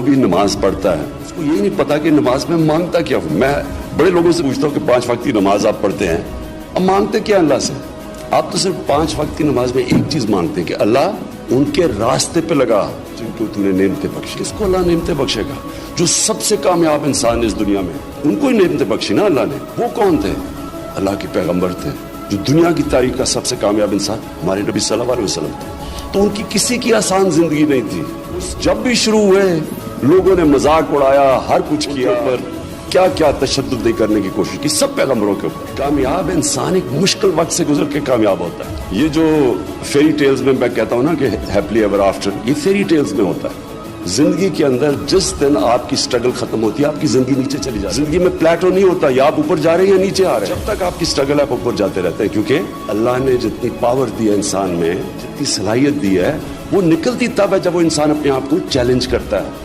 بھی نماز پڑھتا ہے اس کو یہی نہیں پتا کہ نماز میں مانگتا کیا ہوں. میں بڑے لوگوں سے پوچھتا ہوں کہ 5 وقت کی نماز آپ پڑھتے ہیں, اب مانگتے کیا اللہ سے؟ آپ تو صرف 5 وقت کی نماز میں ایک چیز مانگتے ہیں کہ اللہ ان کے راستے پہ لگا جن کو تو نے نعمتیں بخشی. کس کو اللہ نعمتیں بخشے گا؟ جو سب سے کامیاب انسان اس دنیا میں, ان کو ہی نعمتیں بخشی نا اللہ نے. وہ کون تھے؟ اللہ کے پیغمبر تھے, جو دنیا کی تاریخ کا سب سے کامیاب انسان ہمارے نبی صلی اللہ علیہ وسلم تھے. تو ان کی کسی کی آسان زندگی نہیں تھی. جب بھی شروع ہوئے لوگوں نے مذاق اڑایا, ہر کچھ کیا, پر کیا کیا تشدد نہیں کرنے کی کوشش کی سب پیغمبروں کے اوپر. کامیاب انسان ایک مشکل وقت سے گزر کے کامیاب ہوتا ہے. یہ جو فیری ٹیلز میں کہتا ہوں نا کہ ہیپلی ایور آفٹر, یہ فیری ٹیلز میں ہوتا ہے. زندگی کے اندر جس دن آپ کی سٹرگل ختم ہوتی ہے آپ کی زندگی نیچے چلی جاتی ہے. زندگی میں پلیٹو نہیں ہوتا, یا آپ اوپر جا رہے ہیں یا نیچے آ رہے ہیں. جب تک آپ کی سٹرگل ہے آپ اوپر جاتے رہتے ہیں, کیونکہ اللہ نے جتنی پاور دی ہے انسان میں, جتنی صلاحیت دی ہے, وہ نکلتی تب ہے جب وہ انسان اپنے آپ کو چیلنج کرتا ہے.